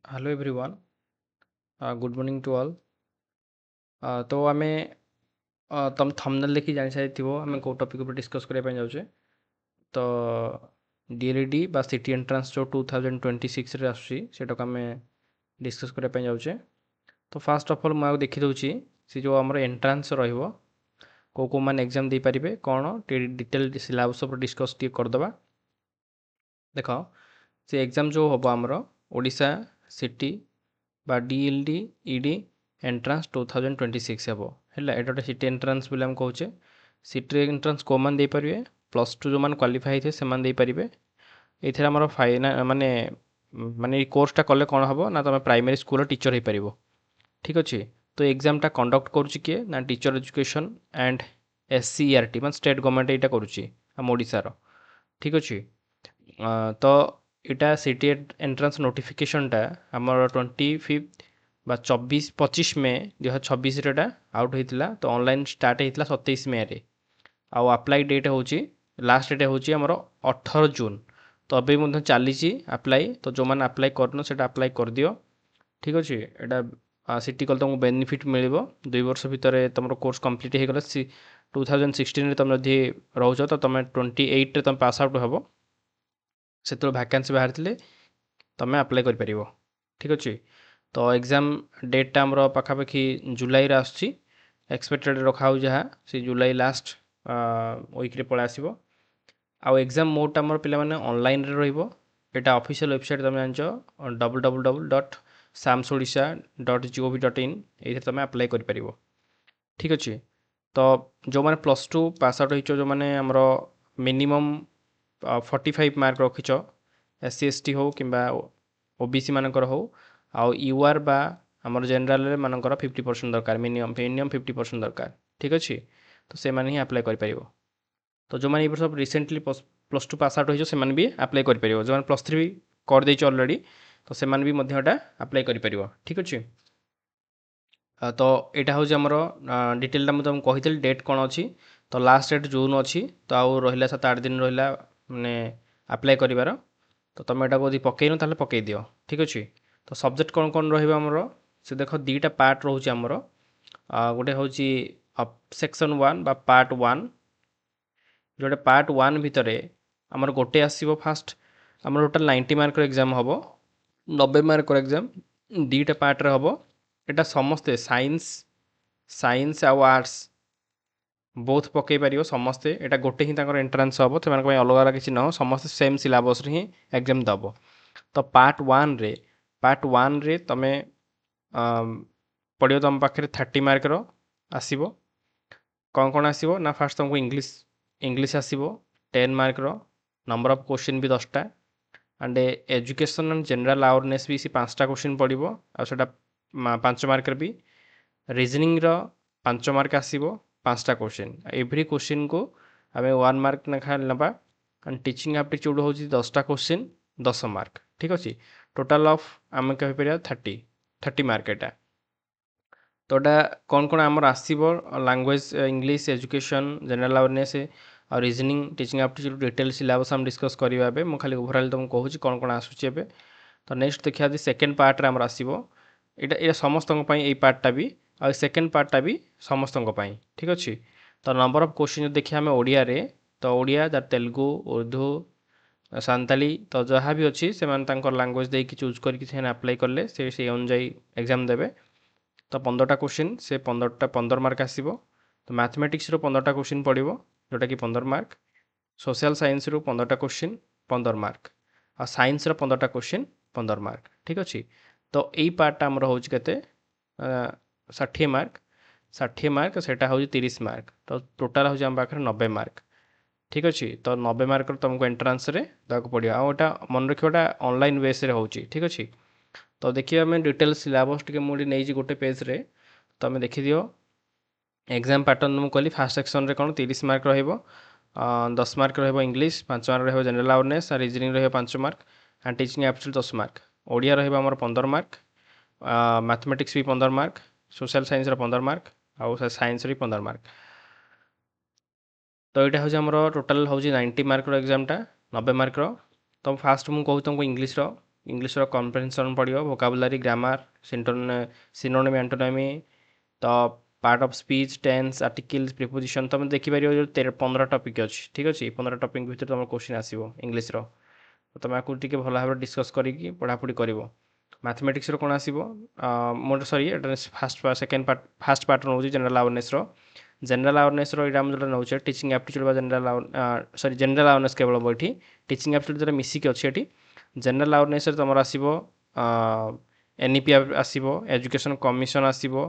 Hello everyone, good morning to all. तो आमे तुम थंबनेल देखि जानि सारिथिबो आमे को टॉपिक ऊपर डिस्कस करिया ପାଇଁ जाउछे तो डीएलईडी बा सिटी एंट्रांस जो 2026 रे आसुची सेटा को आमे डिस्कस करिया ପାଇଁ जाउछे तो फास्ट ऑफ ऑल मैं देखि दउची से जो हमर एंट्रांस रहइबो को मान एग्जाम दे पारिबे कोन डिटेल सिलेबस ऊपर डिस्कस टी कर दबा देखो से एग्जाम जो होबो हमर ओडिशा सिटी बा डीएलडी ईडी एंट्रांस 2026 हेबो हैला एटा गोटे सिटी एंट्रांस बोले हम कहूचे सिटी एंट्रांस को मान दे पारिबे प्लस टू जो मान क्वालिफाई थे से मान दे पारिबे एथरा हमर फाइना माने माने कोर्सटा कले कोन हबो ना तमे प्राइमरी स्कूल टीचर हे पारिबो ठीक अछि तो एग्जाम टा कंडक्ट करूची के ना टीचर एजुकेशन एंड एससीईआरटी मान स्टेट गवर्नमेंट एटा करूची हम ओडिसा रो ठीक अछि तो इटा सिटी एंट्रांस नोटिफिकेशनटा आमर 25 बा 24-25 मे 2026 रेटा आउट होइतिला तो ऑनलाइन स्टार्ट होइतिला 27 मे रे आउ अप्लाई डेट होची लास्ट डेट होची हमर 18 जून तो अबे ମଧ୍ୟ ଚାଲିଛି अप्लाई तो जो मान अप्लाई करनो सेटा अप्लाई कर दियो ठीक अछि एटा सिटी कल तुमको बेनिफिट मिलिबो 2 वर्ष भितरे तमरो कोर्स कंप्लीट हे गेला 2016 रे तम जदी रहउछ तो तमे 28 रे तम पास आउट हबो सेतो वैकेंसी बाहर थिले तमे अप्लाई कर परिबो ठीक अछि तो एग्जाम डेटा हमरो पाखापाखि जुलाई रे आछी एक्सपेक्टेड रखा हो जहा से जुलाई लास्ट वीक रे पळा आसीबो आ एग्जाम मोड हमर पिला माने ऑनलाइन रे रहइबो एटा ऑफिशियल वेबसाइट तमे जानचो www.samsodisha.gov.in एथे तमे अप्लाई कर परिबो ठीक अछि तो जो माने प्लस 2 पास आउट होइचो जो माने हमरो मिनिमम 45 मार्क रखिच एससी एसटी हो किंबा ओबीसी मानकर हो आउ यूआर बा हमर जनरल रे मानकर 50% दरकार मिनिमम 50% दरकार ठीक अछि तो से माने ही अप्लाई कर परिबो तो जो माने सब रिसेंटली प्लस 2 पास आउट होइचो से माने भी अप्लाई कर परिबो जो माने प्लस 3 कर देइचो ऑलरेडी तो से माने भी मध्यटा अप्लाई कर परिबो ठीक अछि तो एटा हो जे हमर डिटेल ता म तुम कहितल डेट कोन अछि तो लास्ट डेट जून अछि तो आउ रहिला 7-8 दिन रहिला माने अप्लाई करिवार तो तुम एटा को पकैनो ताले पकै दियो ठीक अछि तो सब्जेक्ट कोन कोन रहिबा हमरो से देखो दीटा पार्ट रहउची हमरो गोटे होची सेक्शन 1 बा पार्ट 1 जोटे पार्ट 1 भितरे हमर गोटे आसीबो फास्ट हमर टोटल 90 मार्क रो एग्जाम हबो 90 मार्क रो एग्जाम दीटा पार्ट रे हबो एटा समस्ते साइंस आ आर्ट्स बोथ पकई पारियो समस्ते एटा गोटे ही ताकर एंट्रेंस हबो सेमान को अलग अलग किछि न समस्ते सेम सिलेबस रे ही एग्जाम दबो तो पार्ट 1 रे तमे पढ़ियो तम पाखरे 30 मार्क रो आसीबो कोन आसीबो ना फास्ट तुमको इंग्लिश आसीबो 10 मार्क रो नंबर ऑफ क्वेश्चन भी 10टा and education and general awareness भी सी 5टा क्वेश्चन पढ़िबो आ सेटा 5 मार्क रे भी रीजनिंग रो 5 मार्क आसीबो 5टा क्वेश्चन एवरी क्वेश्चन को आमे 1 मार्क नखा नबा एंड टीचिंग एप्टीट्यूड होची 10टा क्वेश्चन 10 मार्क ठीक अछि टोटल ऑफ आमे कहि परिया 30 मार्क एटा तो एटा कोन कोन हमर आसीबो language English education general awareness और reasoning teaching aptitude detail syllabus हम डिस्कस करिवा बे मु खाली ओवरऑल तुम कहूची कोन कोन आसुची एबे तो नेक्स्ट देखिया दि सेकंड पार्ट रे हमर आसीबो एटा समस्त पई ए पार्टटा भी और सेकंड पार्टटा भी समस्त पई ठीक अछि तो नंबर ऑफ क्वेश्चन देखिया हमें ओडिया रे तो ओडिया दा तेलुगु उर्दू सांताली तो जहाँ भी अच्छी से लैंग्वेज दे चूज करके अप्लाई कले से अनुजाई एग्जाम देवे तो 15टा क्वेश्चन से 15 मार्क आसीबो तो मैथमेटिक्स रो 15टा क्वेश्चन पड़िबो जोटा कि 15 मार्क सोशल साइंस रो 15टा क्वेश्चन 15 मार्क आ साइंस रो 15टा क्वेश्चन 15 मार्क ठीक अछि तो एई पार्टटा हमर होउछ केते 60 मार्क सेटा होउछ 30 मार्क तो टोटल होउछ हम पाखरे 90 मार्क ठीक अच्छे तो 90 मार्क तुमको एंट्रांस रे दाको पड़ियो आटा मन रखियोटा ऑनलाइन बेस रे होची ठीक अच्छे तो देखिए हमें डिटेल सिलेबस टिके मुडी नै जी गोटे पेज रे तो हमें देखि दियो एग्जाम पैटर्न मु कहली फर्स्ट सेक्शन रे कोन 30 मार्क रहइबो 10 मार्क रहइबो इंग्लिश 5 मार्क रहइबो जनरल अवेयरनेस और रीजनिंग रहइबो 5 mark and teaching aptitude 10 mark Odia रहइबो हमर 15 मार्क मैथमेटिक्स भी 15 मार्क सोशल साइंस रो 15 मार्क आ साइंस रे 15 मार्क तो यहाँ हूँ टोटाल हूँ 90 मार्क एग्जाम टा 90 मार्क तो फास्ट मुझे कहूँ तुमको इंग्लिश इंग्लिश कम्प्रेhension पड़ो वोकाबुलारी ग्रामर सिनोनिम एंटोनिमी तो part of speech tense articles preposition तुम देखिपर जो 15 टॉपिक अच्छी ठीक अच्छे 15 टॉपिक भितर तुम क्वेश्चन आसो इंग्लिश तुम आपको टी भल भाव डिस्कस करी पढ़ापढ़ी कर मैथमेटिक्स कौन आसो मोर सरी first second part first part नौ जनरल अवेयरनेस जनरल अवेयरनेस यहाँ जो नौचे टीचिंग एप्टीट्यूड जनरल सरी जनरल अवेयरनेस केवल ये टीचिंग एप्टीट्यूड जो मिसिक अच्छी जनरल अवेयरनेस तुम आसो एनईपी आसो एजुकेशन कमिशन आसो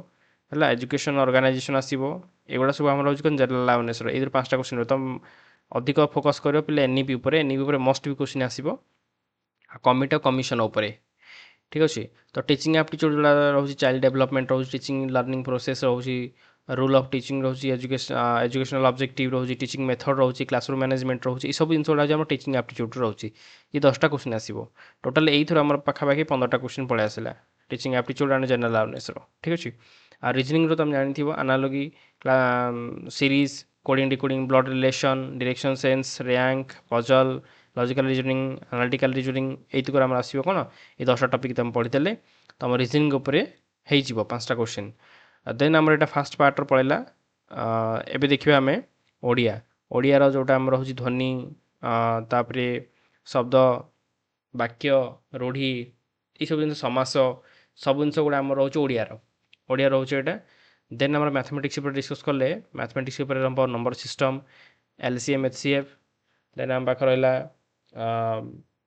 है एजुकेशन ऑर्गेनाइजेशन आसो एगुड़ा सब आम रोज जनरल अवेयरनेस ये 5टा क्वेश्चन तुम अधिक फोकस कर पे एनईपी एनईपी मस्ट भी क्वेश्चन आसो कमिटी कमिशन उपर ठीक अच्छे तो टीचिंग एप्टीट्यूड जो रोचे चाइल्ड डेवलपमेंट रोज टीचिंग लर्निंग प्रोसेस रोचे रूल ऑफ टीचिंग रोचे एजुकेशनल ऑब्जेक्टिव रोचे टीचिंग मेथड रोचे क्लासरूम मैनेजमेंट रोचे ये सब जिन टीचिंग एप्टीट्यूड रोचे ये 10टा क्वेश्चन आसो टोटाल यही आम पाखापाखि 15टा क्वेश्चन पलि आसला teaching aptitude and general awareness ठीक अच्छे आ रिजनिंग तुम जानी analogy series coding decoding blood relation direction sense rank puzzle logical reasoning analytical reasoning ये आम आसो कौन ये 10टा टॉपिक तुम पढ़ीदेले तुम रिजनिंग उपर हो 5टा क्वेश्चन देन आम यहाँ फास्ट पार्टर पड़ेगा एबे देखिए आम ओडिया ओडियार जोटा आम रोचे ध्वनि तापर शब्द वाक्य रूढ़ी ये सब जिन समास सब जिन गुड़ा आम रोचे ओडिया रोचे यहाँ देन आम मैथमेटिक्स डिस्कस कले mathematics number system LCM HCF then आम पाख रहा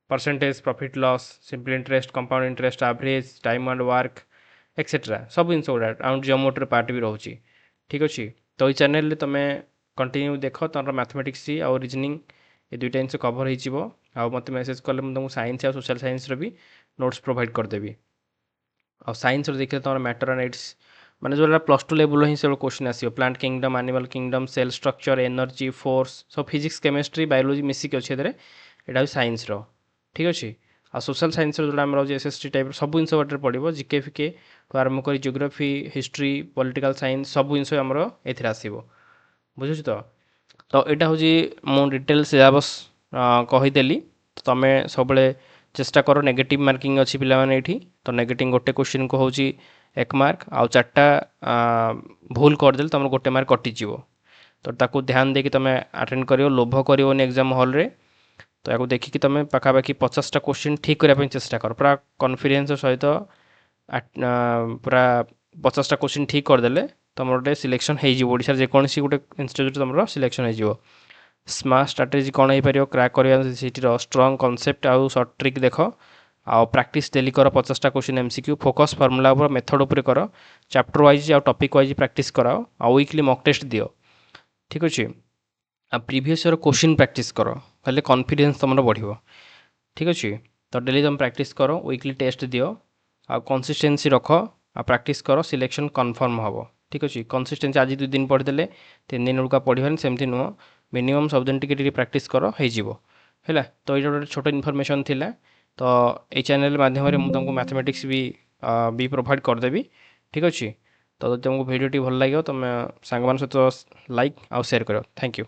percentage profit loss simple interest compound interest average time and work etcetera सब जिन गुड़ा आउट जियोमेट्री पार्ट भी रोचे ठीक अच्छे तो ये चैनल तुम कंटिन्यू देख तुम मैथमेटिक्स आउ रीजनिंग ये 2टा जिन कभर हो मत मेसेज कले तुमको साइंस और सोशल साइंस भी नोट्स प्रोवाइड करदेवी आ साइंस देखिए तुम मैटर एंड इट्स माने जो +2 लेवल ही सब क्वेश्चन आसो plant kingdom animal kingdom cell structure energy force सब फिजिक्स केमिस्ट्री बायोलोजी मिसिक अच्छे यहाँ साइंस ठीक अच्छे आ सोशल साइंस जो आम रोज एसएसटी टाइप सब जिन बाटे पड़ो जिके फिके तो आरम्भ कर जियोग्राफी हिस्ट्री पॉलिटिकल साइंस सब जिन आमर ए आसो बुझुच तो यहाँ हूँ मु डिटेल सिलेबस कहीदेली तुम सब चेष्टा कर नेगेटिव मार्किंग अच्छी पाने ये तो नेगेटिव गोटे क्वेश्चन को हूँ 1 मार्क आउ 4टा भूल करदे तुम 1 मार्क कटिज तो ताकू ध्यान देकी तुम अटेंड कर लोभ कर एग्जाम हॉल रे तो या देखिकी तुम पाखापाखि 50टा क्वेश्चन ठीक करने चेष्टा कर पूरा कॉन्फिडेंस सहित पूरा 50टा क्वेश्चन ठीक करदे तुम गोटे सिलेक्शन होशार जेकोसी गोटे इंस्टीट्यूट तुम सिलेक्शन हो स्मार्ट स्ट्राटेजी कौन हो पार क्रैक कर स्ट्रंग कॉन्सेप्ट आउ सर्ट ट्रिक देख आउ प्रैक्टिस डेली कर 50टा क्वेश्चन एमसीक्यू फोकस फॉर्मूला उपर मेथड उपर कर चैप्टर वाइज आ टॉपिक वाइज प्रैक्टिस कराओ आ वीकली मॉक टेस्ट दियो ठीक अच्छे आ प्रीवियस ईयर क्वेश्चन प्रैक्टिस कर हेल्ले कॉन्फिडेंस तुम बढ़ो ठीक अच्छे तो डेली तुम प्रैक्टिस कर वीकली टेस्ट दियो आ कंसिस्टेंसी रख आ प्रैक्टिस कर सिलेक्शन कन्फर्म हम ठीक अच्छे कंसिस्टेंसी आज 2 दिन पढ़ीदे 3 दिन उड़का पढ़ानी सेमती नुह मिनिमम सब दिन टी प्रैक्टिस कर है तो ये गोटे छोट इनफर्मेशन थिला तो ये चैनल माध्यम तुमको मैथमेटिक्स भी प्रोवाइड करदेवी ठीक अच्छे तो तुमको वीडियो भल लगे तुम सांग सहित लाइक आउ शेयर कर थैंक यू।